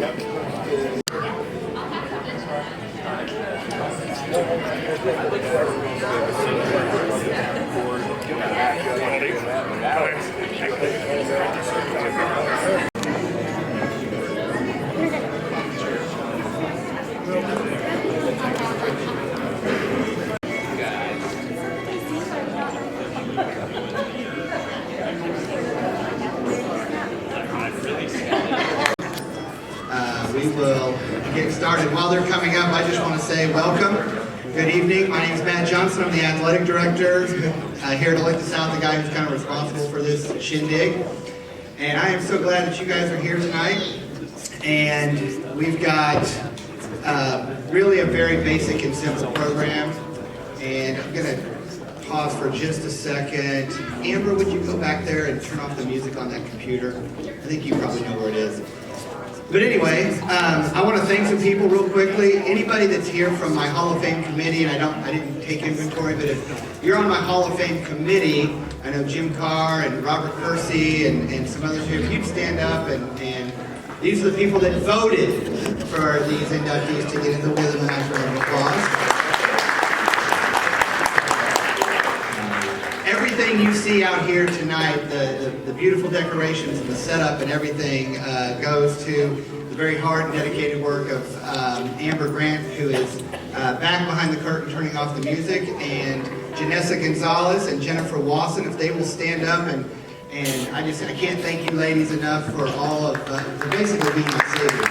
We will get started. While they're coming up, I just want to say welcome. Good evening. My name is Matt Johnson. I'm the athletic director here at Olathe South, the guy who's kind of responsible for this shindig. And I am so glad that you guys are here tonight. And we've got really a very basic and simple program. And I'm going to pause for just a second. Amber, would you go back there and turn off the music on that computer? I think you probably know where it is. But anyway, I want to thank some people real quickly. Anybody that's here from my Hall of Fame committee, and I didn't take inventory, but if you're on my Hall of Fame committee, I know Jim Carr and Robert Kersey and some others here, if you'd stand up and these are the people that voted for these inductees to get in the with them. A nice round of applause. Everything you see out here tonight, the beautiful decorations and the setup and everything goes to the very hard and dedicated work of Amber Grant, who is back behind the curtain turning off the music, and Janessa Gonzalez and Jennifer Wasson, if they will stand up. And I can't thank you ladies enough for all of, for basically being my saviors.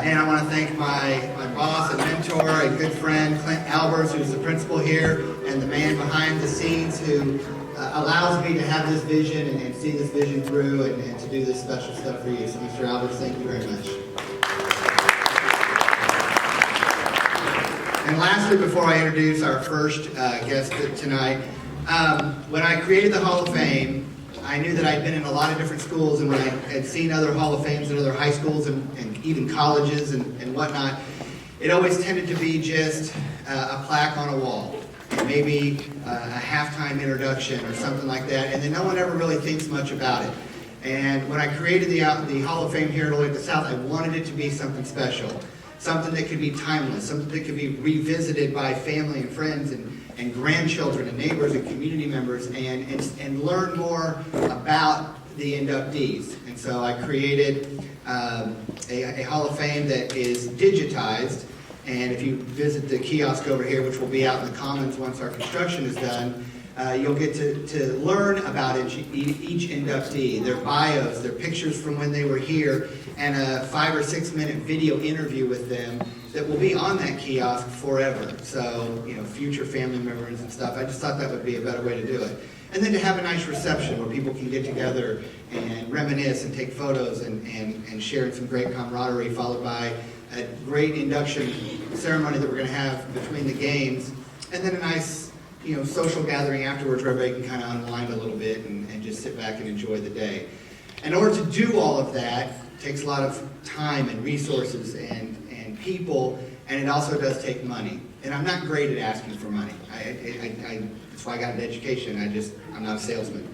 And I want to thank my boss and mentor and good friend, Clint Albers, who's the principal here, and the man behind the scenes who allows me to have this vision and see this vision through and to do this special stuff for you. So Mr. Albers, thank you very much. And lastly, before I introduce our first guest tonight, when I created the Hall of Fame, I knew that I'd been in a lot of different schools, and when I had seen other Hall of Fames in other high schools and even colleges and whatnot, it always tended to be just a plaque on a wall, and maybe a halftime introduction or something like that, and then no one ever really thinks much about it. And when I created the Hall of Fame here at Olathe South, I wanted it to be something special, something that could be timeless, something that could be revisited by family and friends and grandchildren and neighbors and community members and learn more about the inductees. And so I created a Hall of Fame that is digitized, and if you visit the kiosk over here, which will be out in the Commons once our construction is done, you'll get to learn about each inductee, their bios, their pictures from when they were here, and a 5 or 6 minute video interview with them that will be on that kiosk forever. So, you know, future family members and stuff. I just thought that would be a better way to do it. And then to have a nice reception where people can get together and reminisce and take photos and share some great camaraderie, followed by a great induction ceremony that we're going to have between the games, and then a nice, you know, social gathering afterwards where everybody can kind of unwind a little bit and just sit back and enjoy the day. In order to do all of that, it takes a lot of time and resources and people, and it also does take money. And I'm not great at asking for money. That's why I got an education. I'm not a salesman.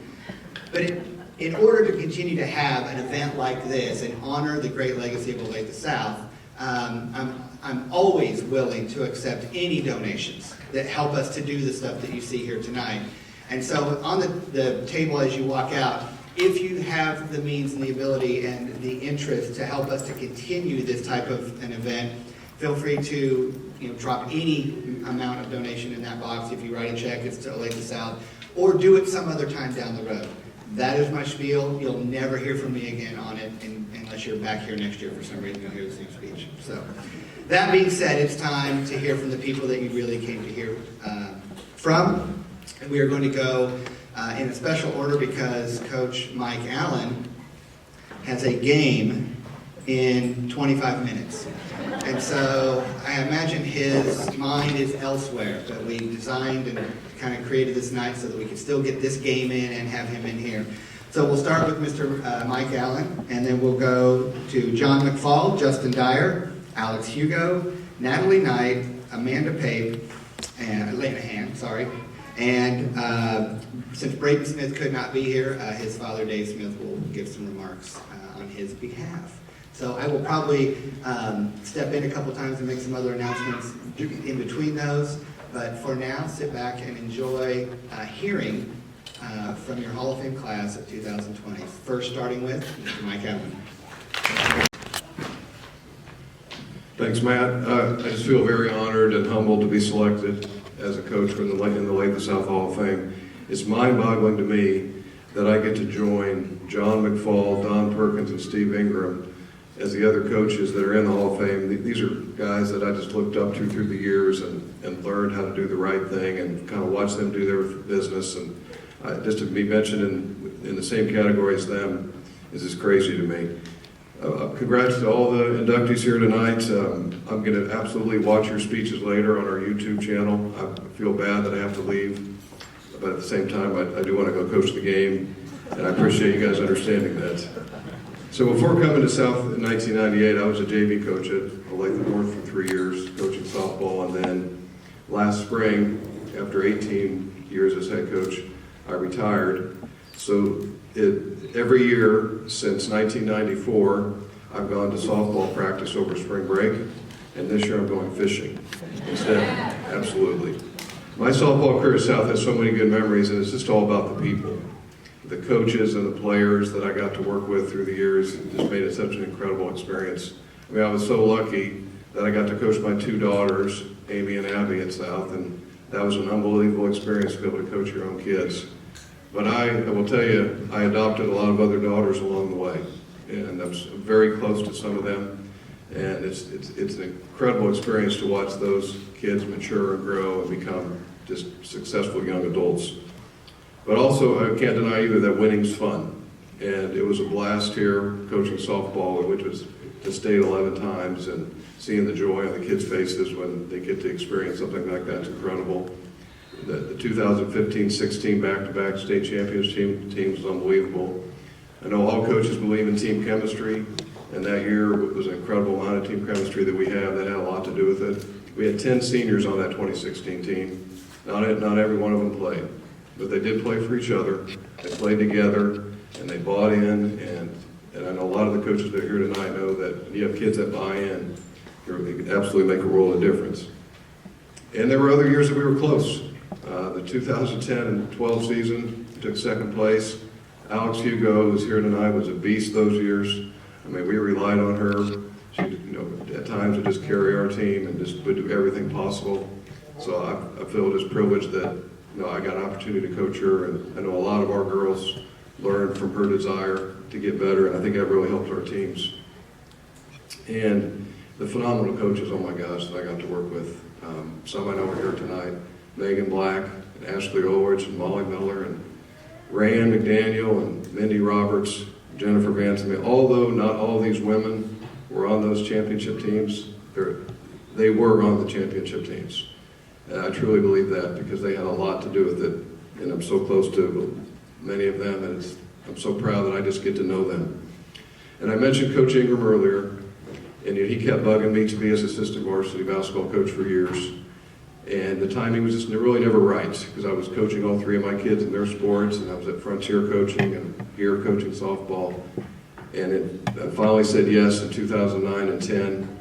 But in order to continue to have an event like this and honor the great legacy of Olathe South, I'm always willing to accept any donations that help us to do the stuff that you see here tonight. And so on the table as you walk out, if you have the means and the ability and the interest to help us to continue this type of an event, feel free to, you know, drop any amount of donation in that box. If you write a check, it's to Olathe South, or do it some other time down the road. That is my spiel. You'll never hear from me again on it unless you're back here next year for some reason. You'll hear the same speech. So, that being said, it's time to hear from the people that you really came to hear from. And we are going to go in a special order because Coach Mike Allen has a game in 25 minutes. And so I imagine his mind is elsewhere, but we designed and kind of created this night so that we could still get this game in and have him in here. So we'll start with Mr. Mike Allen, and then we'll go to John McFall, Justin Dyer, Alex Hugo, Natalie Knight, Amanda Pape, and Lenaghan, And since Braden Smith could not be here, his father, Dave Smith, will give some remarks on his behalf. So I will probably step in a couple times and make some other announcements in between those. But for now, sit back and enjoy hearing from your Hall of Fame class of 2020. First, starting with Mr. Mike Allen. Thanks, Matt. I just feel very honored and humbled to be selected as a coach in the Lathrop South Hall of Fame. It's mind-boggling to me that I get to join John McFall, Don Perkins, and Steve Ingram as the other coaches that are in the Hall of Fame. These are guys that I just looked up to through the years and learned how to do the right thing and kind of watch them do their business. And just to be mentioned in the same category as them is just crazy to me. Congrats to all the inductees here tonight. I'm going to absolutely watch your speeches later on our YouTube channel. I feel bad that I have to leave, but at the same time, I do want to go coach the game, and I appreciate you guys understanding that. So before coming to South in 1998, I was a JV coach at Lathrop North for 3 years, coaching softball, and then last spring, after 18 years as head coach, I retired. So every year since 1994, I've gone to softball practice over spring break, and this year I'm going fishing instead. Absolutely. My softball career at South has so many good memories, and it's just all about the people. The coaches and the players that I got to work with through the years just made it such an incredible experience. I mean, I was so lucky that I got to coach my 2 daughters, Amy and Abby, at South, and that was an unbelievable experience to be able to coach your own kids. But I will tell you, I adopted a lot of other daughters along the way, and I'm very close to some of them. And it's an incredible experience to watch those kids mature and grow and become just successful young adults. But also, I can't deny either that winning's fun. And it was a blast here coaching softball, which was to state 11 times, and seeing the joy on the kids' faces when they get to experience something like that's incredible. The 2015-16 back-to-back state champions team was unbelievable. I know all coaches believe in team chemistry, and that year was an incredible amount of team chemistry that we have that had a lot to do with it. We had 10 seniors on that 2016 team. Not every one of them played, but they did play for each other. They played together, and they bought in, and I know a lot of the coaches that are here tonight know that when you have kids that buy in, they can absolutely make a world of difference. And there were other years that we were close. The 2010 and 12 season, we took second place. Alex Hugo, who's here tonight, was a beast those years. I mean, we relied on her. She, at times would just carry our team and just would do everything possible. So I feel just privileged that I got an opportunity to coach her, and I know a lot of our girls learned from her desire to get better, and I think that really helped our teams. And the phenomenal coaches, oh my gosh, that I got to work with. Some I know are here tonight. Megan Black, and Ashley Ulrich, and Molly Miller, and Rayanne McDaniel, and Mindy Roberts, Jennifer Vance. I mean, although not all these women were on those championship teams, they were on the championship teams. And I truly believe that because they had a lot to do with it, and I'm so close to many of them, and I'm so proud that I just get to know them. And I mentioned Coach Ingram earlier, and he kept bugging me to be his assistant varsity basketball coach for years. And the timing was just really never right, because I was coaching all 3 of my kids in their sports, and I was at Frontier coaching and here coaching softball. And I finally said yes in 2009 and 10,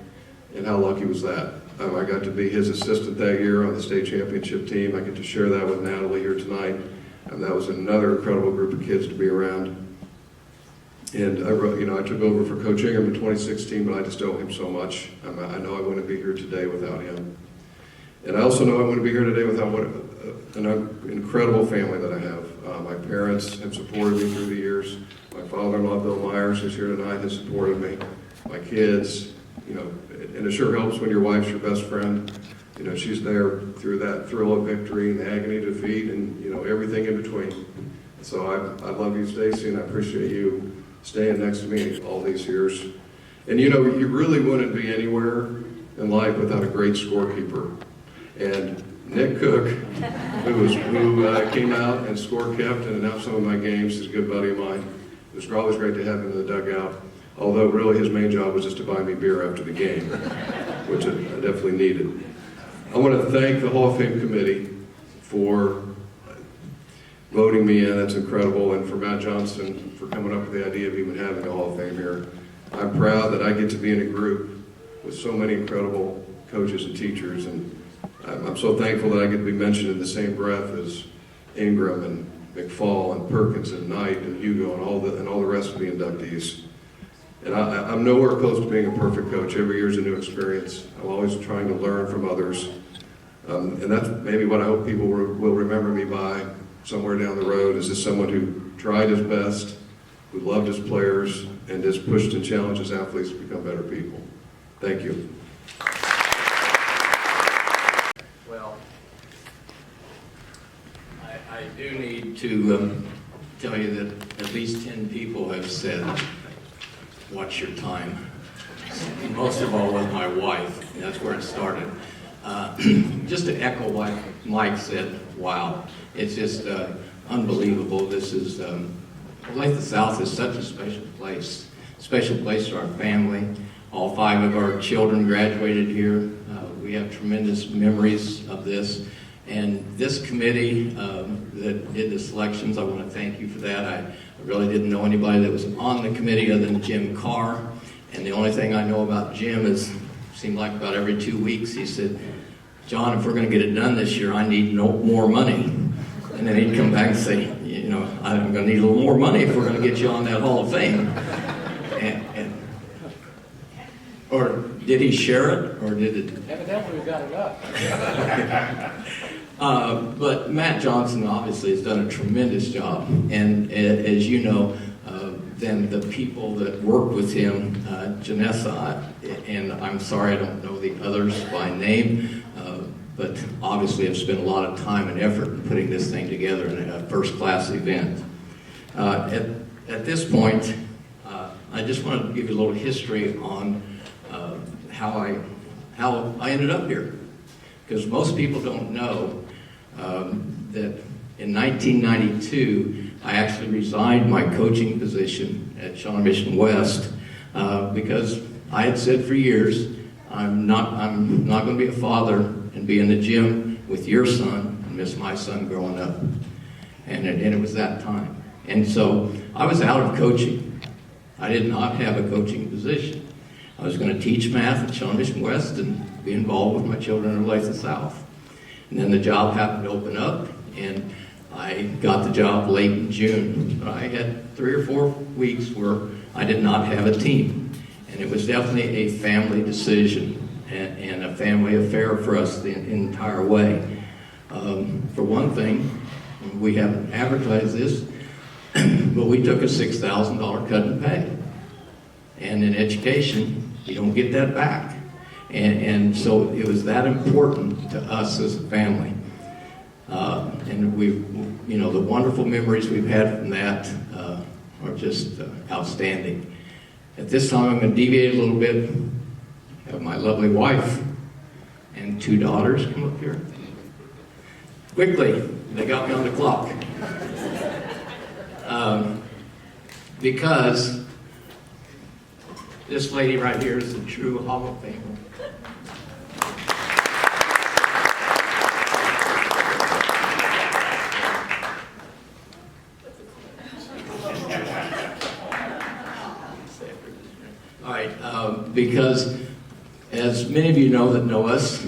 and how lucky was that? I got to be his assistant that year on the state championship team. I get to share that with Natalie here tonight, and that was another incredible group of kids to be around. And I took over for Coach Ingram in 2016, but I just owe him so much. I know I wouldn't be here today without him. And I also know I wouldn't be here today without an incredible family that I have. My parents have supported me through the years. My father-in-law, Bill Myers, who's here tonight, has supported me. My kids, and it sure helps when your wife's your best friend. She's there through that thrill of victory and the agony of defeat and, everything in between. So I love you, Stacy, and I appreciate you staying next to me all these years. And, you really wouldn't be anywhere in life without a great scorekeeper. And Nick Cook, who came out and score kept and announced some of my games, is a good buddy of mine. It was always great to have him in the dugout, although really his main job was just to buy me beer after the game, which I definitely needed. I want to thank the Hall of Fame committee for voting me in. That's incredible. And for Matt Johnson for coming up with the idea of even having a Hall of Fame here. I'm proud that I get to be in a group with so many incredible coaches and teachers, and I'm so thankful that I get to be mentioned in the same breath as Ingram and McFall and Perkins and Knight and Hugo and all the rest of the inductees. And I'm nowhere close to being a perfect coach. Every year is a new experience. I'm always trying to learn from others. And that's maybe what I hope people will remember me by somewhere down the road, is as someone who tried his best, who loved his players, and just pushed and challenged his athletes to become better people. Thank you. Well, I do need to tell you that at least 10 people have said, watch your time. And most of all with my wife. That's where it started. Just to echo what Mike said, wow. It's just unbelievable. This is, Olathe South is such a special place to our family. All 5 of our children graduated here. We have tremendous memories of this. And this committee that did the selections, I want to thank you for that. I really didn't know anybody that was on the committee other than Jim Carr. And the only thing I know about Jim is, seemed like about every 2 weeks, he said, John, if we're going to get it done this year, I need more money. And then he'd come back and say, you know, I'm going to need a little more money if we're going to get you on that Hall of Fame. Or did he share it, or did it? Evidently we got it up. But Matt Johnson obviously has done a tremendous job. And as you know, then the people that worked with him, Janessa, and I'm sorry I don't know the others by name, but obviously have spent a lot of time and effort in putting this thing together in a first-class event. At this point, I just want to give you a little history on how I ended up here. Because most people don't know that in 1992, I actually resigned my coaching position at Shawnee Mission West because I had said for years, I'm not going to be a father and be in the gym with your son and miss my son growing up. And it was that time. And so I was out of coaching. I did not have a coaching position. I was going to teach math at Shawnee Mission West and be involved with my children in Olathe South. And then the job happened to open up, and I got the job late in June. But I had 3 or 4 weeks where I did not have a team. And it was definitely a family decision and a family affair for us the entire way. For one thing, we haven't advertised this, but we took a $6,000 cut in pay. And in education, you don't get that back. And so it was that important to us as a family. And you know, the wonderful memories we've had from that are just outstanding. At this time, I'm going to deviate a little bit. Have my lovely wife and 2 daughters come up here. Quickly, they got me on the clock. Because this lady right here is a true Hall of Famer. All right, because as many of you know that know us,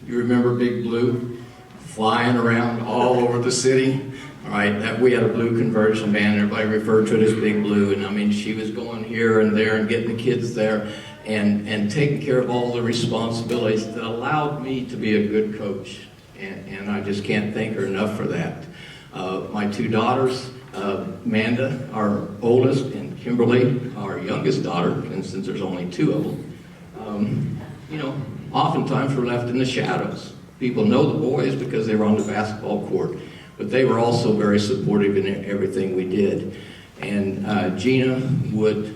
you remember Big Blue flying around all over the city. All right, we had a blue conversion band. Everybody referred to it as Big Blue, and I mean, she was going here and there and getting the kids there and taking care of all the responsibilities that allowed me to be a good coach. And I just can't thank her enough for that. My 2 daughters, Amanda, our oldest, and Kimberly, our youngest daughter, and since there's only 2 of them, you know, oftentimes we're left in the shadows. People know the boys because they were on the basketball court, but they were also very supportive in everything we did. And Gina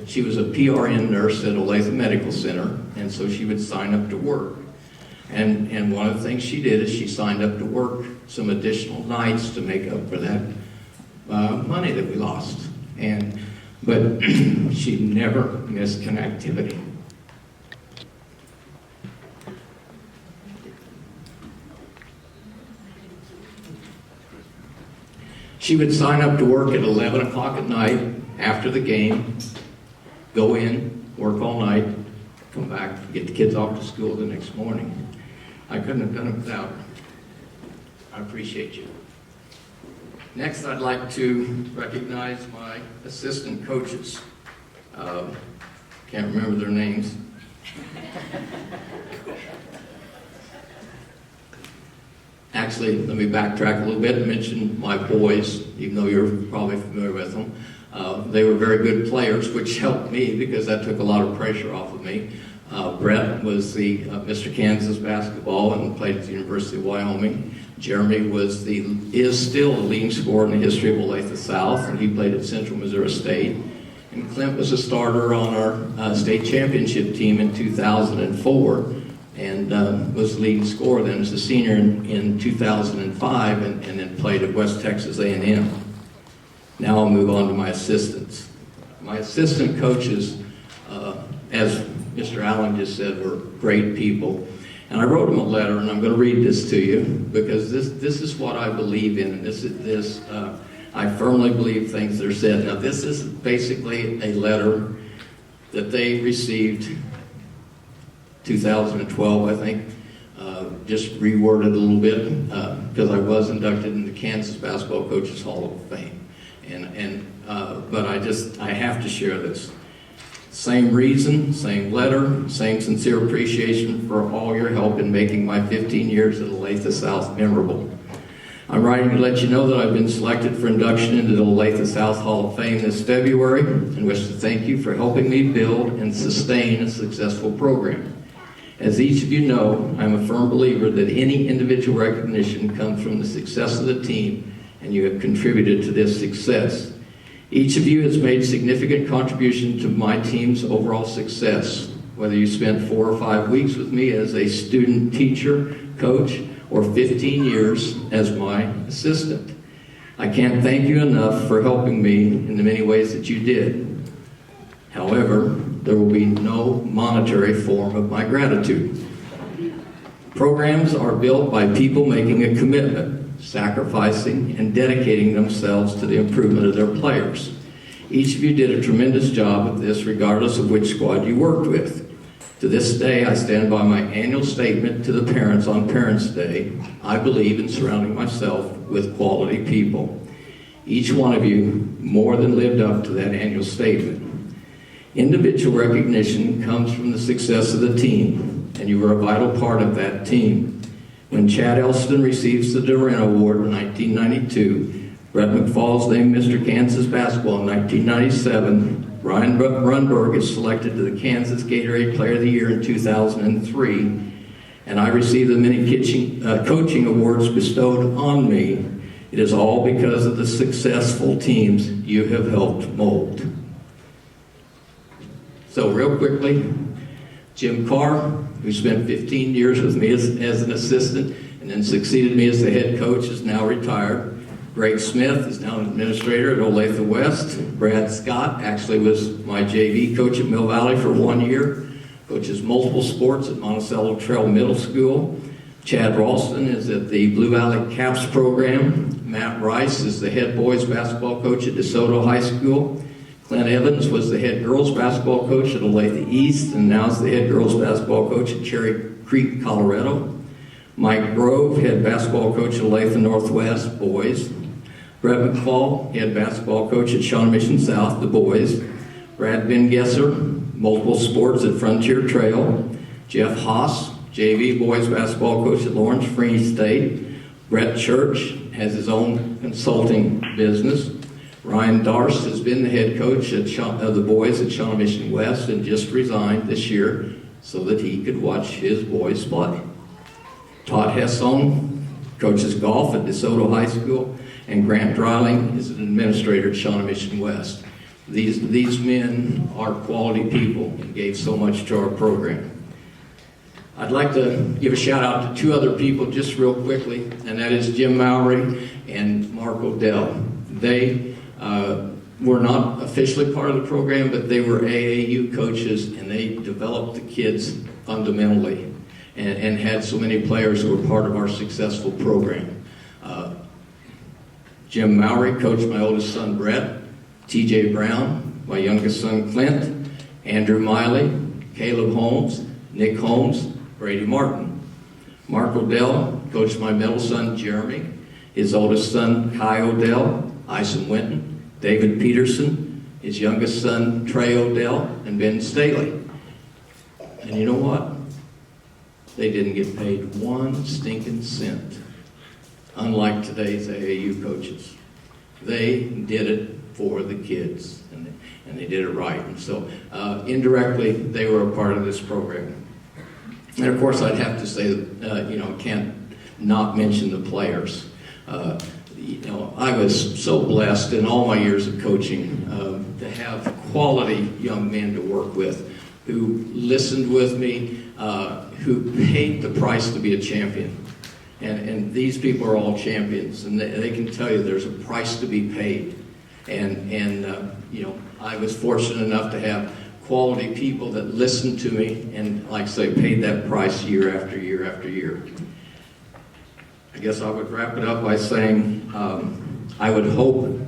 she was a PRN nurse at Olathe Medical Center, and so she would sign up to work. And one of the things she did is she signed up to work some additional nights to make up for that money that we lost. But she never missed an activity. She would sign up to work at 11 o'clock at night after the game, go in, work all night, come back, get the kids off to school the next morning. I couldn't have done it without her. I appreciate you. Next, I'd like to recognize my assistant coaches. Can't remember their names. Actually, let me backtrack a little bit and mention my boys, even though you're probably familiar with them. They were very good players, which helped me because that took a lot of pressure off of me. Brett was the Mr. Kansas basketball and played at the University of Wyoming. Jeremy is still a leading scorer in the history of Olathe South, and he played at Central Missouri State. And Clint was a starter on our state championship team in 2004, and was the leading scorer then as a senior in 2005, and then played at West Texas A&M. Now I'll move on to my assistants. My assistant coaches, as Mr. Allen just said, were great people. And I wrote them a letter, and I'm going to read this to you because this is what I believe in, and I firmly believe things that are said. Now, this is basically a letter that they received 2012, I think, just reworded a little bit because I was inducted in the Kansas Basketball Coaches Hall of Fame. But I have to share this. Same reason, same letter, same sincere appreciation for all your help in making my 15 years at Olathe South memorable. I'm writing to let you know that I've been selected for induction into the Olathe South Hall of Fame this February and wish to thank you for helping me build and sustain a successful program. As each of you know, I'm a firm believer that any individual recognition comes from the success of the team, and you have contributed to this success. Each of you has made significant contribution to my team's overall success, whether you spent 4 or 5 weeks with me as a student, teacher, coach, or 15 years as my assistant. I can't thank you enough for helping me in the many ways that you did. However, there will be no monetary form of my gratitude. Programs are built by people making a commitment, sacrificing and dedicating themselves to the improvement of their players. Each of you did a tremendous job at this regardless of which squad you worked with. To this day, I stand by my annual statement to the parents on Parents' Day. I believe in surrounding myself with quality people. Each one of you more than lived up to that annual statement. Individual recognition comes from the success of the team, and you were a vital part of that team. When Chad Elston receives the Duran Award in 1992, Brett McFall's named Mr. Kansas Basketball in 1997, Ryan Runberg is selected to the Kansas Gatorade Player of the Year in 2003, and I received the many coaching awards bestowed on me. It is all because of the successful teams you have helped mold. So real quickly, Jim Carr, who spent 15 years with me as an assistant and then succeeded me as the head coach, is now retired. Greg Smith is now an administrator at Olathe West. Brad Scott actually was my JV coach at Mill Valley for 1 year. Coaches multiple sports at Monticello Trail Middle School. Chad Ralston is at the Blue Valley Caps program. Matt Rice is the head boys basketball coach at DeSoto High School. Clint Evans was the head girls basketball coach at Olathe East and now is the head girls basketball coach at Cherry Creek, Colorado. Mike Grove, head basketball coach at Olathe Northwest, boys. Brett McFall, head basketball coach at Shawnee Mission South, the boys. Brad Bengesser, multiple sports at Frontier Trail. Jeff Haas, JV boys basketball coach at Lawrence Free State. Brett Church has his own consulting business. Ryan Darst has been the head coach of the boys at Shawnee Mission West and just resigned this year so that he could watch his boys play. Todd Hesson coaches golf at DeSoto High School, and Grant Dreiling is an administrator at Shawnee Mission West. These men are quality people and gave so much to our program. I'd like to give a shout out to 2 other people just real quickly, and that is Jim Mowry and Mark Odell. They were not officially part of the program, but they were AAU coaches, and they developed the kids fundamentally and had so many players who were part of our successful program. Jim Mowry coached my oldest son, Brett. T.J. Brown, my youngest son, Clint. Andrew Miley, Caleb Holmes, Nick Holmes, Brady Martin. Mark Odell coached my middle son, Jeremy. His oldest son, Kai Odell, Ison Winton, David Peterson, his youngest son, Trey Odell, and Ben Staley. And you know what? They didn't get paid one stinking cent, unlike today's AAU coaches. They did it for the kids, and they did it right. And so indirectly, they were a part of this program. And of course, I'd have to say that, can't not mention the players. I was so blessed in all my years of coaching to have quality young men to work with who listened with me, who paid the price to be a champion. And these people are all champions, and they can tell you there's a price to be paid. And I was fortunate enough to have quality people that listened to me and, like I say, paid that price year after year after year. I guess I would wrap it up by saying I would hope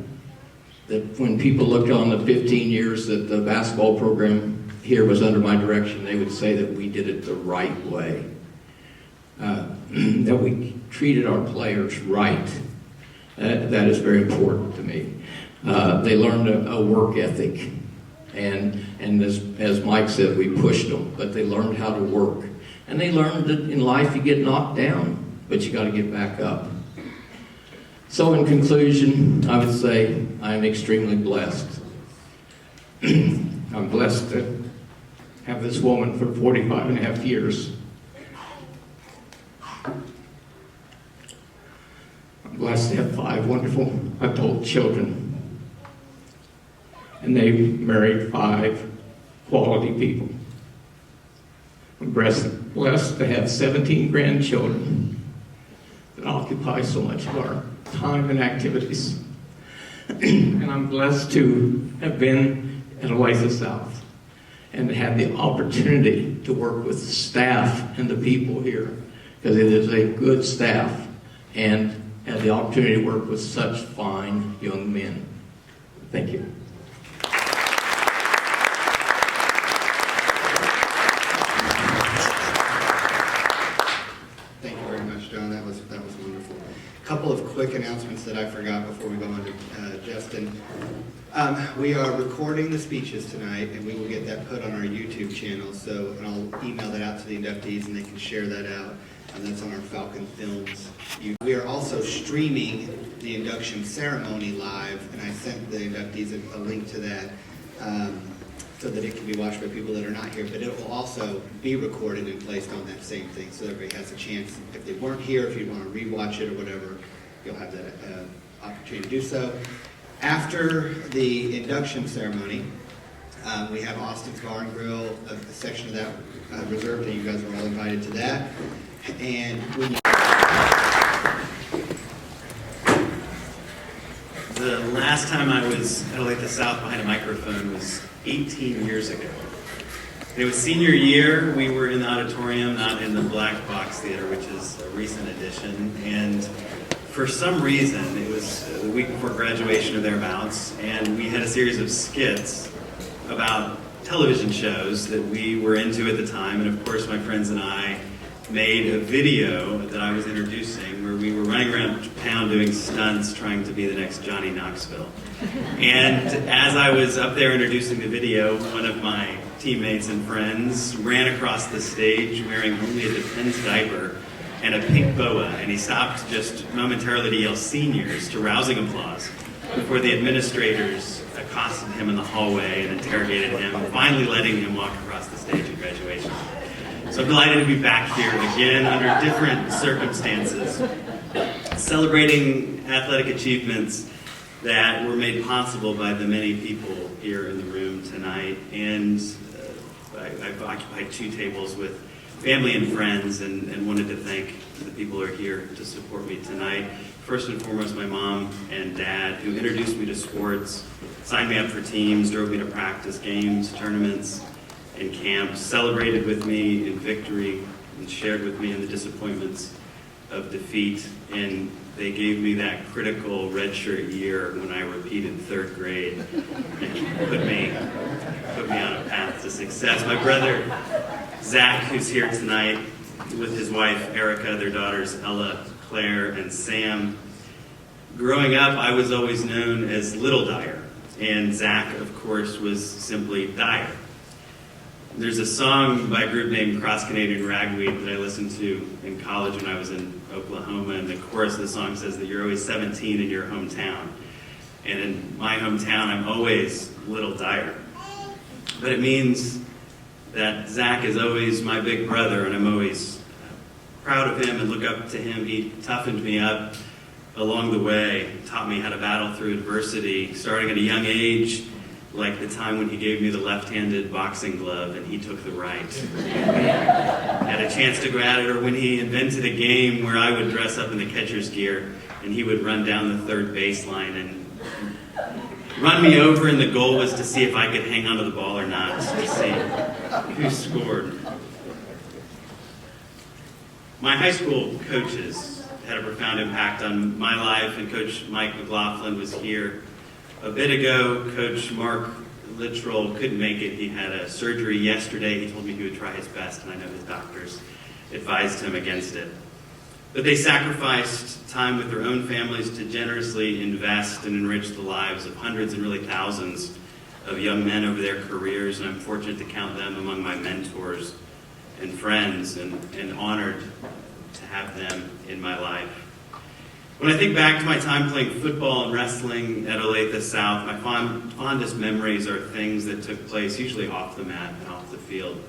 that when people look on the 15 years that the basketball program here was under my direction, they would say that we did it the right way, that we treated our players right. That is very important to me. They learned a work ethic, and as Mike said, we pushed them, but they learned how to work. And they learned that in life you get knocked down, but you got to get back up. So in conclusion, I would say I am extremely blessed. I'm blessed to have this woman for 45 and a half years. I'm blessed to have 5 wonderful adult children. And they married 5 quality people. I'm blessed to have 17 grandchildren that occupy so much of our time and activities. And I'm blessed to have been at Olathe South and to have the opportunity to work with the staff and the people here, because it is a good staff, and have the opportunity to work with such fine young men. Thank you. Couple of quick announcements that I forgot before we go on to Justin. We are recording the speeches tonight, and we will get that put on our YouTube channel. And I'll email that out to the inductees, and they can share that out. And that's on our Falcon Films. We are also streaming the induction ceremony live, and I sent the inductees a link to that so that it can be watched by people that are not here. But it will also be recorded and placed on that same thing, so everybody has a chance. If they weren't here, if you want to rewatch it or whatever, you'll have that opportunity to do so. After the induction ceremony, we have Austin's Bar and Grill, a section of that reserved, and you guys are all invited to that. And when you The last time I was at Olathe South behind a microphone was 18 years ago. It was senior year. We were in the auditorium, not in the Black Box Theater, which is a recent addition. And for some reason, it was the week before graduation or thereabouts, and we had a series of skits about television shows that we were into at the time. And of course, my friends and I made a video that I was introducing where we were running around town doing stunts trying to be the next Johnny Knoxville. And as I was up there introducing the video, one of my teammates and friends ran across the stage wearing only a Depends diaper and a pink boa, and he stopped just momentarily to yell "seniors" to rousing applause before the administrators accosted him in the hallway and interrogated him, finally letting him walk across the stage at graduation. So I'm delighted to be back here again under different circumstances, celebrating athletic achievements that were made possible by the many people here in the room tonight. And I've occupied 2 tables with family and friends, and wanted to thank the people who are here to support me tonight. First and foremost, my mom and dad, who introduced me to sports, signed me up for teams, drove me to practice, games, tournaments, and camps, celebrated with me in victory, and shared with me in the disappointments of defeat, and they gave me that critical redshirt year when I repeated third grade and put me on a path to success. My brother, Zach, who's here tonight, with his wife, Erica, their daughters, Ella, Claire, and Sam. Growing up, I was always known as Little Dyer, and Zach, of course, was simply Dyer. There's a song by a group named Cross Canadian Ragweed that I listened to in college when I was in Oklahoma, and the chorus of the song says that you're always 17 in your hometown. And in my hometown, I'm always Little Dyer. But it means that Zach is always my big brother, and I'm always proud of him and look up to him. He toughened me up along the way, taught me how to battle through adversity, starting at a young age, like the time when he gave me the left-handed boxing glove and he took the right. Had a chance to go at it, or when he invented a game where I would dress up in the catcher's gear and he would run down the third baseline and run me over, and the goal was to see if I could hang onto the ball or not, to see who scored. My high school coaches had a profound impact on my life, and Coach Mike McLaughlin was here a bit ago. Coach Mark Littrell couldn't make it. He had a surgery yesterday. He told me he would try his best, and I know his doctors advised him against it. But they sacrificed time with their own families to generously invest and enrich the lives of hundreds and really thousands of young men over their careers, and I'm fortunate to count them among my mentors and friends, and honored to have them in my life. When I think back to my time playing football and wrestling at Olathe South, my fondest memories are things that took place usually off the mat and off the field.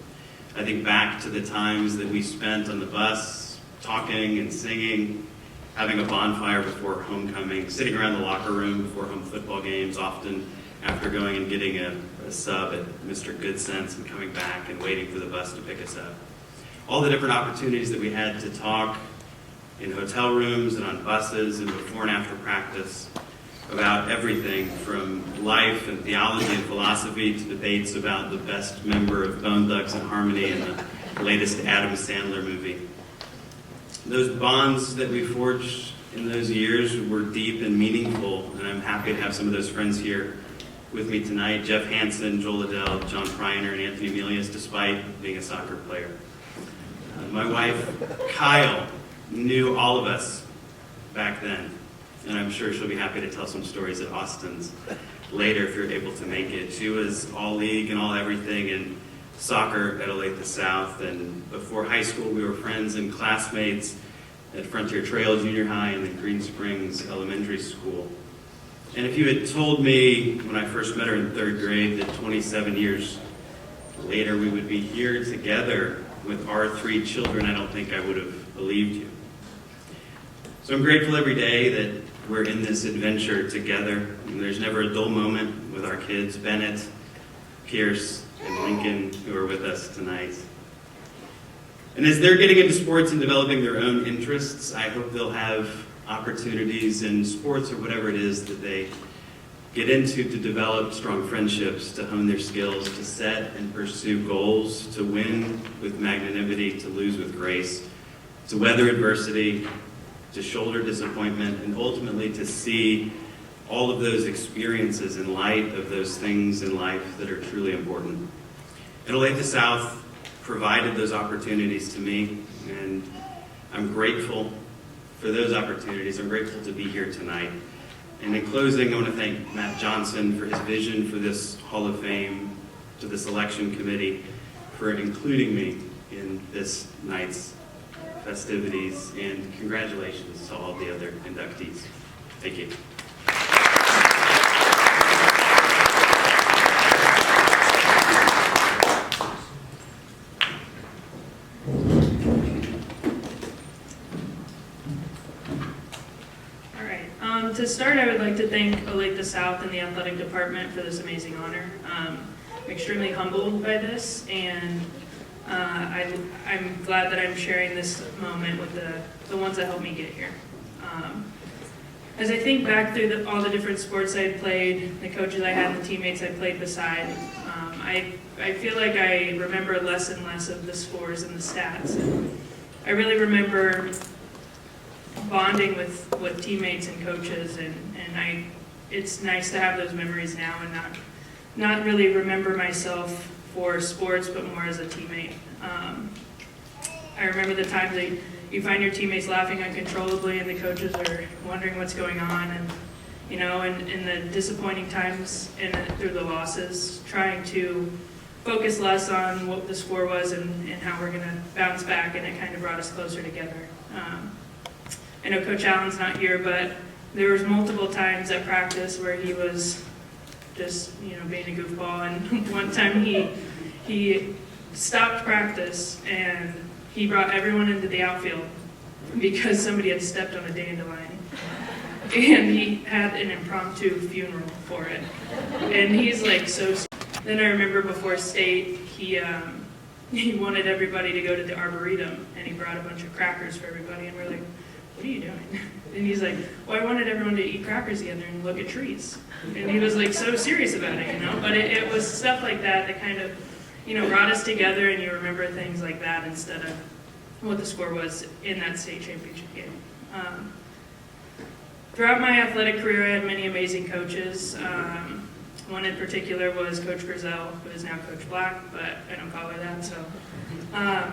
I think back to the times that we spent on the bus, talking and singing, having a bonfire before homecoming, sitting around the locker room before home football games, often after going and getting a sub at Mr. Goodsense and coming back and waiting for the bus to pick us up. All the different opportunities that we had to talk in hotel rooms and on buses and before and after practice about everything from life and theology and philosophy to debates about the best member of Bone Thugs and Harmony and the latest Adam Sandler movie. Those bonds that we forged in those years were deep and meaningful, and I'm happy to have some of those friends here with me tonight. Jeff Hansen, Joel Liddell, John Priner, and Anthony Emilius, despite being a soccer player. My wife, Kyle, knew all of us back then, and I'm sure she'll be happy to tell some stories at Austin's later if you're able to make it. She was all league and all everything in soccer at Olathe South, and before high school we were friends and classmates at Frontier Trail Junior High and then Green Springs Elementary School. And if you had told me when I first met her in third grade that 27 years later we would be here together with our 3 children, I don't think I would have believed you. So I'm grateful every day that we're in this adventure together. And there's never a dull moment with our kids, Bennett, Pierce, and Lincoln, who are with us tonight. And as they're getting into sports and developing their own interests, I hope they'll have opportunities in sports or whatever it is that they get into to develop strong friendships, to hone their skills, to set and pursue goals, to win with magnanimity, to lose with grace, to weather adversity, to shoulder disappointment, and ultimately to see all of those experiences in light of those things in life that are truly important. And Olathe South provided those opportunities to me, and I'm grateful for those opportunities. I'm grateful to be here tonight. And in closing, I want to thank Matt Johnson for his vision for this Hall of Fame, to the selection committee for including me in this night's festivities, and congratulations to all the other inductees. Thank you. To start, I would like to thank Olathe South and the athletic department for this amazing honor. I'm extremely humbled by this, and I'm glad that I'm sharing this moment with the ones that helped me get here. As I think back through all the different sports I played, the coaches I had, and the teammates I played beside, I feel like I remember less and less of the scores and the stats. I really remember bonding with teammates and coaches, and it's nice to have those memories now and not really remember myself for sports, but more as a teammate. I remember the times that you find your teammates laughing uncontrollably and the coaches are wondering what's going on, and in the disappointing times and through the losses, trying to focus less on what the score was and how we're going to bounce back, and it kind of brought us closer together. I know Coach Allen's not here, but there was multiple times at practice where he was just, being a goofball, and one time he stopped practice and he brought everyone into the outfield because somebody had stepped on a dandelion. And he had an impromptu funeral for it. And he's like so. Then I remember before state, he wanted everybody to go to the Arboretum, and he brought a bunch of crackers for everybody, and we're like, what are you doing? And he's like, well, I wanted everyone to eat crackers together and look at trees. And he was like so serious about it, But it was stuff like that kind of, brought us together, and you remember things like that instead of what the score was in that state championship game. Throughout my athletic career, I had many amazing coaches. One in particular was Coach Grizel, who is now Coach Black, but I don't call her that. So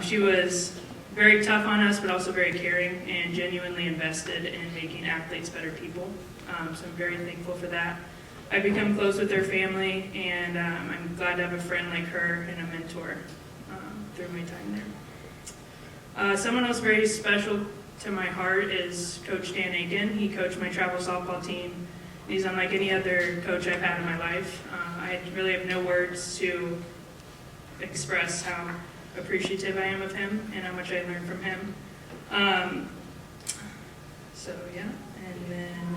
she was very tough on us, but also very caring and genuinely invested in making athletes better people. So I'm very thankful for that. I've become close with her family, and I'm glad to have a friend like her and a mentor through my time there. Someone else very special to my heart is Coach Dan Aiken. He coached my travel softball team. He's unlike any other coach I've had in my life. I really have no words to express how appreciative I am of him and how much I learned from him. And then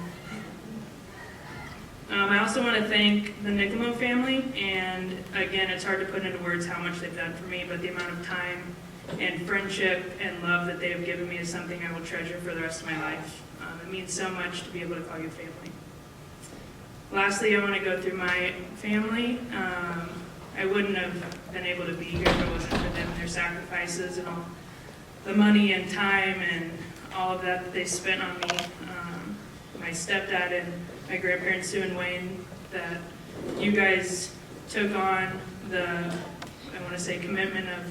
I also want to thank the Nicomo family, and again, it's hard to put into words how much they've done for me, but the amount of time and friendship and love that they have given me is something I will treasure for the rest of my life. It means so much to be able to call you family. Lastly, I want to go through my family. I wouldn't have been able to be here if it wasn't for them, their sacrifices and all the money and time and all of that they spent on me. My stepdad and my grandparents, Sue and Wayne, that you guys took on the, commitment of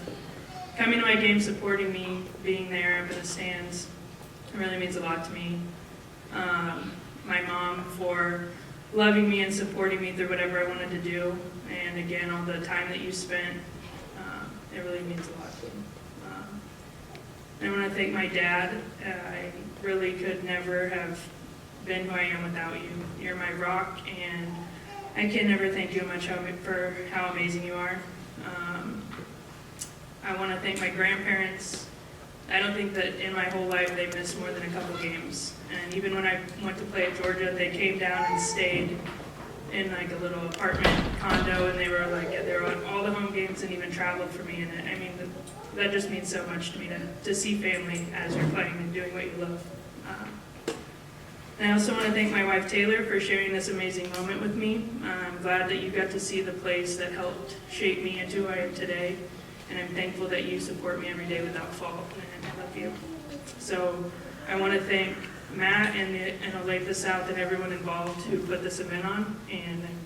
coming to my game, supporting me, being there up in the stands. It really means a lot to me. My mom for loving me and supporting me through whatever I wanted to do. And again, all the time that you spent, it really means a lot to me. I want to thank my dad. I really could never have been who I am without you. You're my rock, and I can never thank you much for how amazing you are. I want to thank my grandparents. I don't think that in my whole life they missed more than a couple games. And even when I went to play at Georgia, they came down and stayed in like a little apartment condo, and they were on all the home games and even traveled for me. And that just means so much to me to see family as you're playing and doing what you love. And I also want to thank my wife Taylor for sharing this amazing moment with me. I'm glad that you got to see the place that helped shape me into who I am today. And I'm thankful that you support me every day without fault, and I love you. So I want to thank Matt and Olathe South and everyone involved who put this event on, and I'm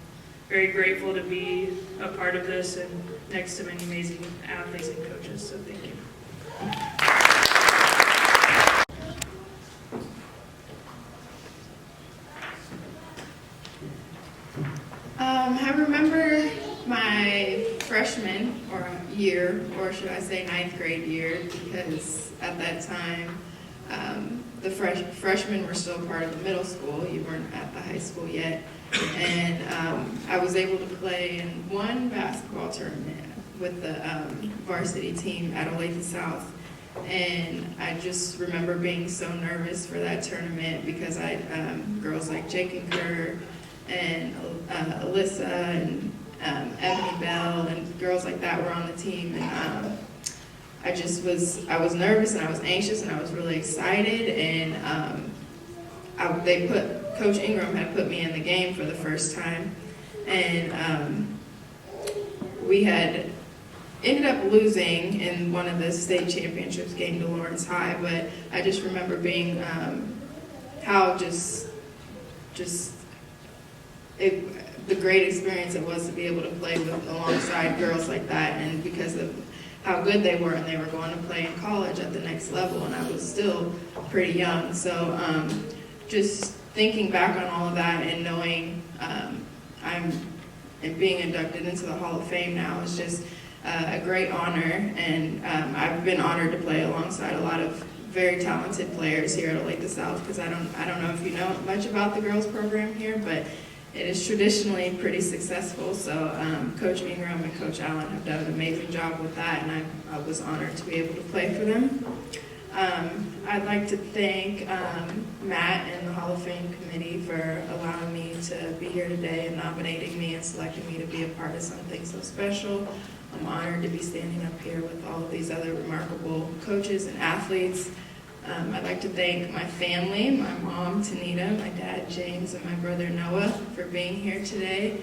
very grateful to be a part of this and next to many amazing athletes and coaches, so thank you. I remember my freshman year, or should I say ninth grade year, because at that time the freshmen were still part of the middle school. You weren't at the high school yet. And I was able to play in one basketball tournament with the varsity team at Olathe South. And I just remember being so nervous for that tournament because I had girls like Jake and Kerr and Alyssa and Ebony Bell and girls like that were on the team. And I was nervous and I was anxious and I was really excited. And Coach Ingram had put me in the game for the first time. And we had ended up losing in one of the state championships game to Lawrence High, but I just remember being how the great experience it was to be able to play alongside girls like that, and because of how good they were, and they were going to play in college at the next level, and I was still pretty young. So just thinking back on all of that and knowing and being inducted into the Hall of Fame now is just a great honor, and I've been honored to play alongside a lot of very talented players here at Olathe South, because I don't know if you know much about the girls program here, but it is traditionally pretty successful. So Coach Ingram and Coach Allen have done an amazing job with that, and I was honored to be able to play for them. I'd like to thank Matt and the Hall of Fame committee for allowing me to be here today and nominating me and selecting me to be a part of something so special. I'm honored to be standing up here with all of these other remarkable coaches and athletes. I'd like to thank my family, my mom, Tanita, my dad, James, and my brother, Noah, for being here today.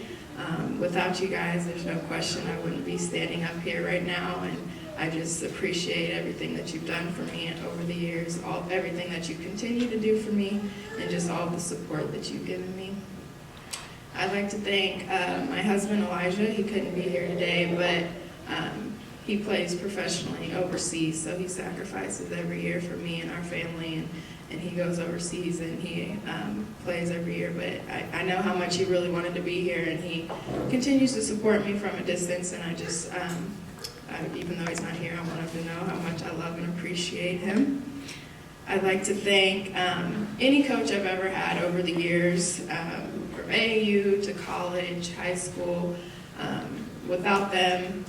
Without you guys, there's no question I wouldn't be standing up here right now, and I just appreciate everything that you've done for me over the years, everything that you continue to do for me, and just all the support that you've given me. I'd like to thank my husband, Elijah. He couldn't be here today, but he plays professionally overseas, so he sacrifices every year for me and our family, and he goes overseas and he plays every year. But I know how much he really wanted to be here, and he continues to support me from a distance, and I just, even though he's not here, I want him to know how much I love and appreciate him. I'd like to thank any coach I've ever had over the years, from AAU to college, high school. Without them,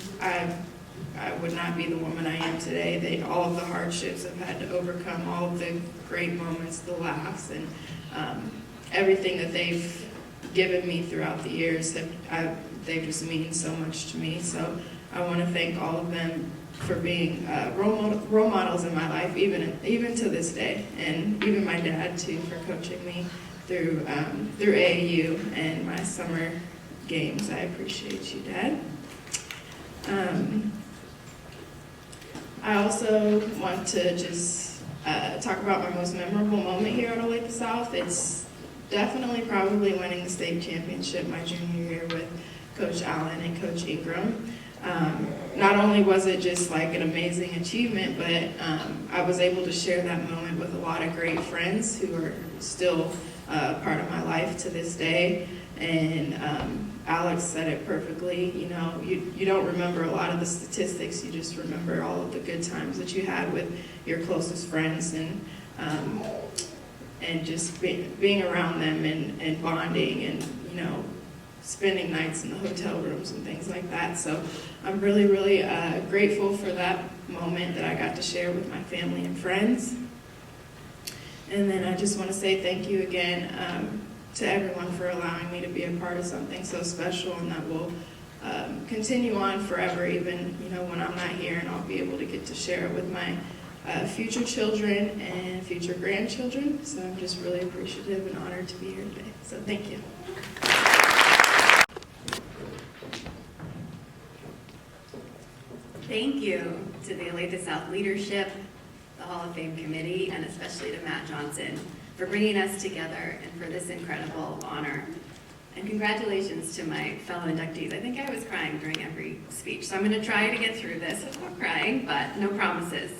I would not be the woman I am today. All of the hardships I've had to overcome, all of the great moments, the laughs, and everything that they've given me throughout the years, they just mean so much to me. So I want to thank all of them for being role models in my life, even to this day, and even my dad too, for coaching me through AAU and my summer games. I appreciate you, Dad. I also want to just talk about my most memorable moment here at Olathe South. It's definitely probably winning the state championship my junior year with Coach Allen and Coach Ingram. Not only was it just like an amazing achievement, but I was able to share that moment with a lot of great friends who are still part of my life to this day. And Alex said it perfectly. You know, you don't remember a lot of the statistics. You just remember all of the good times that you had with your closest friends, and just being around them and bonding, and spending nights in the hotel rooms and things like that. So I'm really, really grateful for that moment that I got to share with my family and friends. And then I just want to say thank you again to everyone for allowing me to be a part of something so special, and that will continue on forever, even when I'm not here, and I'll be able to get to share it with my future children and future grandchildren. So I'm just really appreciative and honored to be here today. So thank you. Thank you to the Olathe South leadership, the Hall of Fame committee, and especially to Matt Johnson for bringing us together and for this incredible honor. And congratulations to my fellow inductees. I think I was crying during every speech, so I'm going to try to get through this without crying, but no promises.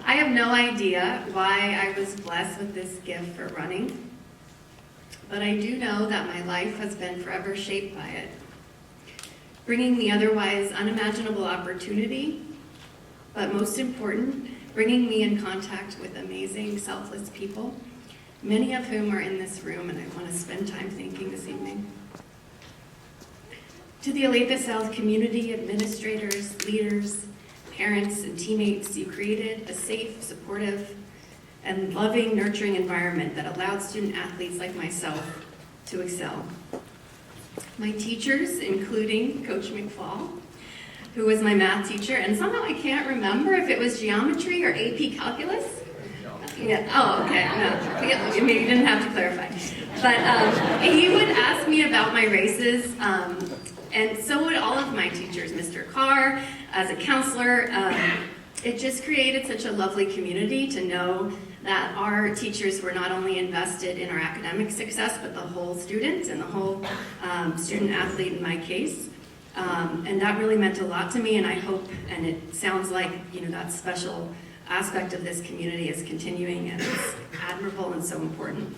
I have no idea why I was blessed with this gift for running, but I do know that my life has been forever shaped by it, bringing me otherwise unimaginable opportunity, but most important, bringing me in contact with amazing, selfless people, many of whom are in this room, and I want to spend time thanking this evening. To the Olathe South community, administrators, leaders, parents, and teammates, you created a safe, supportive, and loving, nurturing environment that allowed student athletes like myself to excel. My teachers, including Coach McFall, who was my math teacher, and somehow I can't remember if it was geometry or AP calculus. Yeah. Oh, okay. No, maybe you didn't have to clarify. But he would ask me about my races, And so would all of my teachers, Mr. Carr, as a counselor. It just created such a lovely community to know that our teachers were not only invested in our academic success, but the whole student and the whole student athlete in my case. And that really meant a lot to me, and I hope, and it sounds like, that special aspect of this community is continuing, and it's admirable and so important.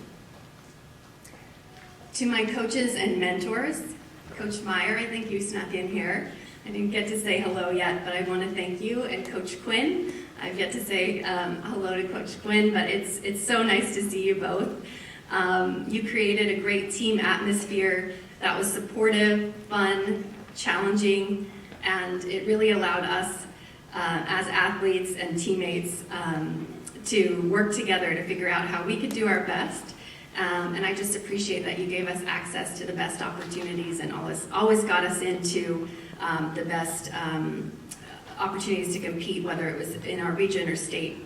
To my coaches and mentors, Coach Meyer, I think you snuck in here. I didn't get to say hello yet, but I want to thank you, and Coach Quinn. I've yet to say hello to Coach Quinn, but it's so nice to see you both. You created a great team atmosphere that was supportive, fun, challenging, and it really allowed us as athletes and teammates to work together to figure out how we could do our best. And I just appreciate that you gave us access to the best opportunities and always got us into the best opportunities to compete, whether it was in our region or state.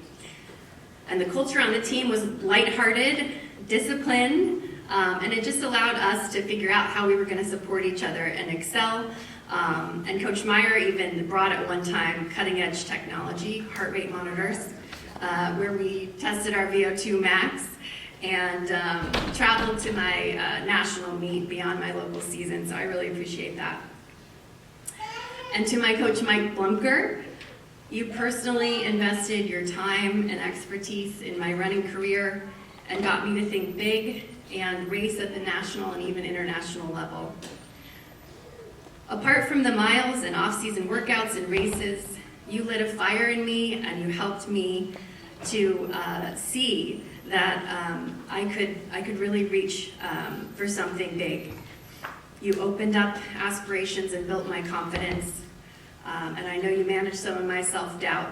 And the culture on the team was lighthearted, disciplined, and it just allowed us to figure out how we were going to support each other and excel. And Coach Meyer even brought at one time cutting-edge technology, heart rate monitors, where we tested our VO2 max and traveled to my national meet beyond my local season, so I really appreciate that. And to my coach, Mike Blumker, you personally invested your time and expertise in my running career and got me to think big and race at the national and even international level. Apart from the miles and off-season workouts and races, you lit a fire in me and you helped me to see that I could really reach for something big. You opened up aspirations and built my confidence, and I know you managed some of my self-doubt.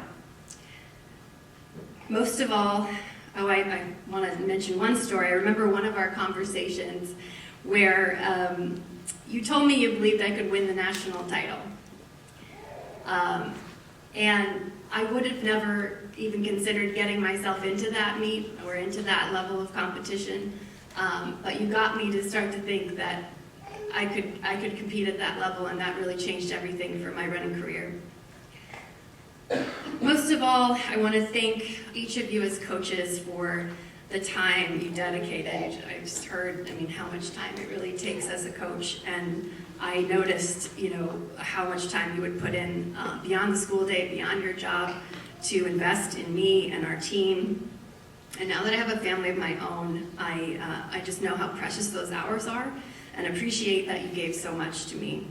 Most of all, I want to mention one story. I remember one of our conversations where you told me you believed I could win the national title. And I would have never even considered getting myself into that meet or into that level of competition. But you got me to start to think that I could compete at that level, and that really changed everything for my running career. Most of all, I want to thank each of you as coaches for the time you dedicated. I just heard, how much time it really takes as a coach, and I noticed, how much time you would put in beyond the school day, beyond your job, to invest in me and our team. And now that I have a family of my own, I just know how precious those hours are, and appreciate that you gave so much to me.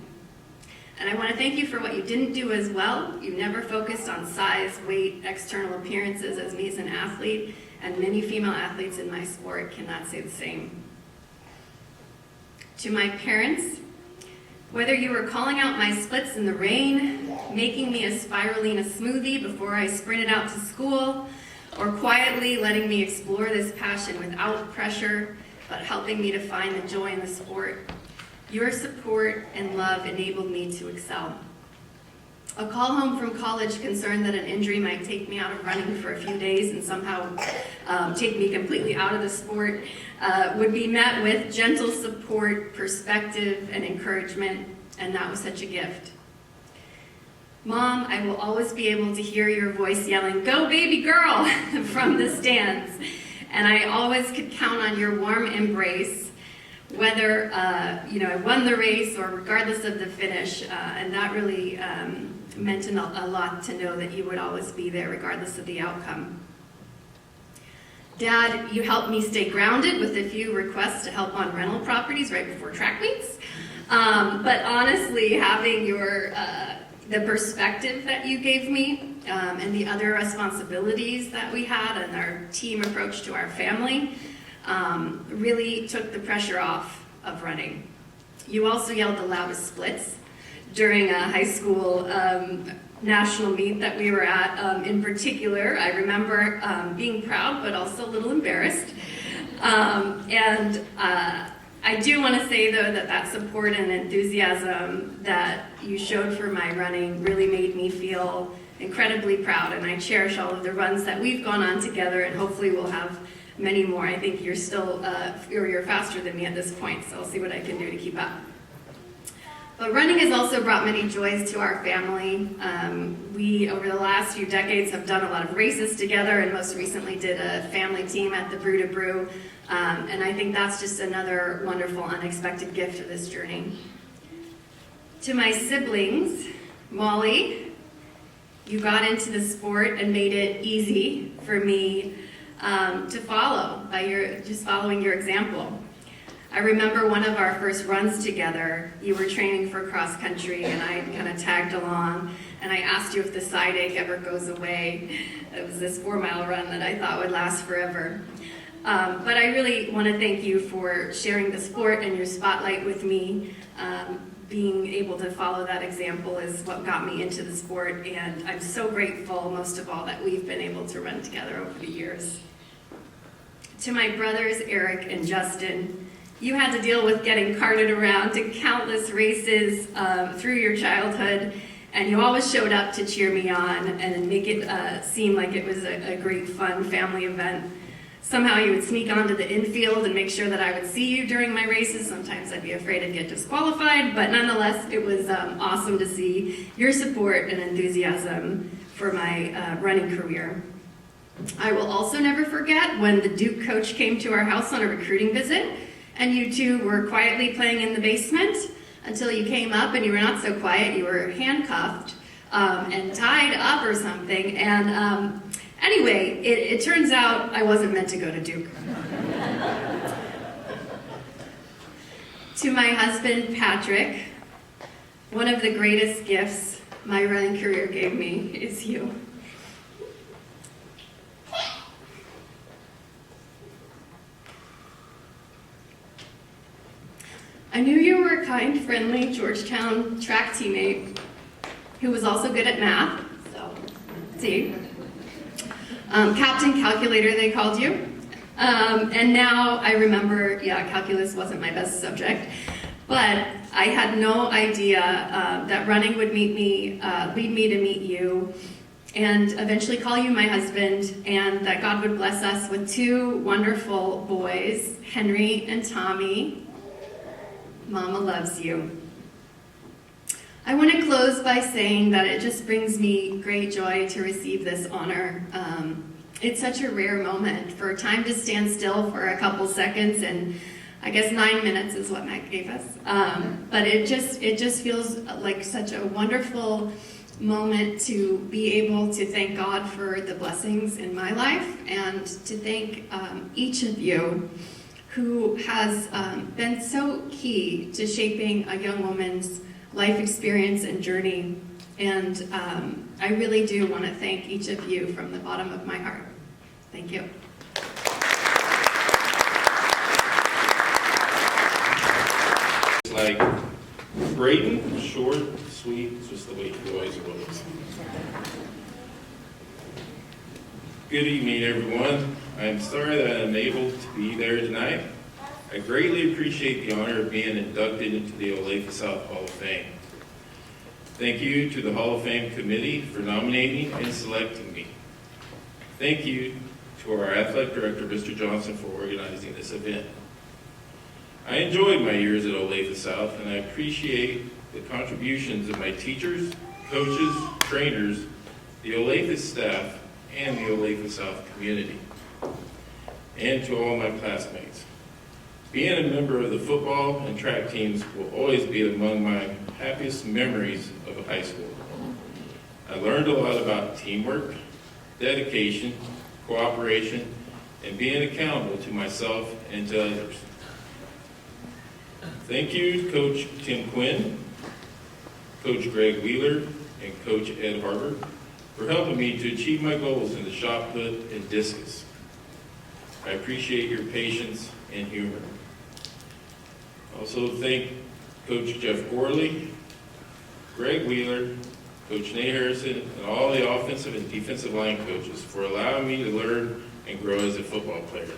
And I want to thank you for what you didn't do as well. You never focused on size, weight, external appearances as me as an athlete, and many female athletes in my sport cannot say the same. To my parents, whether you were calling out my splits in the rain, making me a spirulina smoothie before I sprinted out to school, or quietly letting me explore this passion without pressure, but helping me to find the joy in the sport, your support and love enabled me to excel. A call home from college concerned that an injury might take me out of running for a few days and somehow take me completely out of the sport would be met with gentle support, perspective, and encouragement, and that was such a gift. Mom, I will always be able to hear your voice yelling, "Go baby girl," from the stands, and I always could count on your warm embrace, whether I won the race or regardless of the finish, and that really meant a lot to know that you would always be there regardless of the outcome. Dad, you helped me stay grounded with a few requests to help on rental properties right before track meets, but honestly, having the perspective that you gave me and the other responsibilities that we had and our team approach to our family really took the pressure off of running. You also yelled the loudest splits during a high school national meet that we were at. In particular, I remember being proud but also a little embarrassed. I do want to say, though, that support and enthusiasm that you showed for my running really made me feel incredibly proud, and I cherish all of the runs that we've gone on together, and hopefully we'll have many more. I think you're faster than me at this point, so I'll see what I can do to keep up. But running has also brought many joys to our family. We, over the last few decades, have done a lot of races together, and most recently did a family team at the Brew to Brew. And I think that's just another wonderful, unexpected gift of this journey. To my siblings, Molly, you got into the sport and made it easy for me to follow by just following your example. I remember one of our first runs together, you were training for cross country and I kind of tagged along and I asked you if the side ache ever goes away. It was this 4-mile run that I thought would last forever. But I really want to thank you for sharing the sport and your spotlight with me. Being able to follow that example is what got me into the sport, and I'm so grateful, most of all, that we've been able to run together over the years. To my brothers, Eric and Justin, you had to deal with getting carted around to countless races through your childhood, and you always showed up to cheer me on and make it seem like it was a great, fun family event. Somehow you would sneak onto the infield and make sure that I would see you during my races. Sometimes I'd be afraid I'd get disqualified, but nonetheless, it was awesome to see your support and enthusiasm for my running career. I will also never forget when the Duke coach came to our house on a recruiting visit, and you two were quietly playing in the basement until you came up, and you were not so quiet. You were handcuffed and tied up or something, and anyway, it turns out I wasn't meant to go to Duke. To my husband, Patrick, one of the greatest gifts my running career gave me is you. I knew you were a kind, friendly Georgetown track teammate who was also good at math, so, see. Captain Calculator, they called you. And now I remember, calculus wasn't my best subject, but I had no idea that running would lead me to meet you, and eventually call you my husband, and that God would bless us with 2 wonderful boys, Henry and Tommy. Mama loves you. I want to close by saying that it just brings me great joy to receive this honor. It's such a rare moment for time to stand still for a couple seconds, and I guess 9 minutes is what Matt gave us. But it just feels like such a wonderful moment to be able to thank God for the blessings in my life, and to thank each of you who has been so key to shaping a young woman's life experience and journey. And I really do want to thank each of you from the bottom of my heart. Thank you. It's like Braden, short, sweet, it's just the way he always was. Good evening, everyone. I'm sorry that I'm able to be there tonight. I greatly appreciate the honor of being inducted into the Olathe South Hall of Fame. Thank you to the Hall of Fame committee for nominating and selecting me. Thank you to our athletic director, Mr. Johnson, for organizing this event. I enjoyed my years at Olathe South, and I appreciate the contributions of my teachers, coaches, trainers, the Olathe staff, and the Olathe South community, and to all my classmates. Being a member of the football and track teams will always be among my happiest memories of high school. I learned a lot about teamwork, dedication, cooperation, and being accountable to myself and to others. Thank you to Coach Tim Quinn, Coach Greg Wheeler, and Coach Ed Harper for helping me to achieve my goals in the shot put and discus. I appreciate your patience and humor. Also thank Coach Jeff Gorley, Greg Wheeler, Coach Nate Harrison, and all the offensive and defensive line coaches for allowing me to learn and grow as a football player.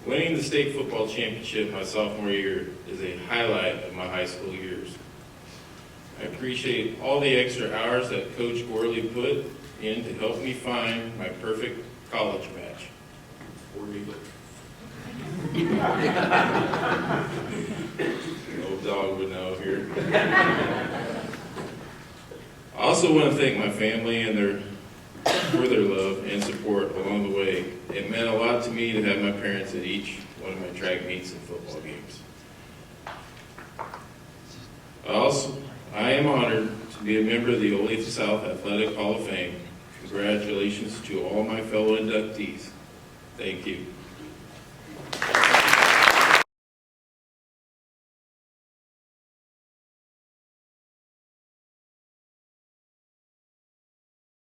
Winning the state football championship my sophomore year is a highlight of my high school years. I appreciate all the extra hours that Coach Gorley put in to help me find my perfect college match. Or Eagle. No the dog would know here. I also want to thank my family and for their love and support along the way. It meant a lot to me to have my parents at each one of my track meets and football games. I am honored to be a member of the Olathe South Athletic Hall of Fame. Congratulations to all my fellow inductees. Thank you.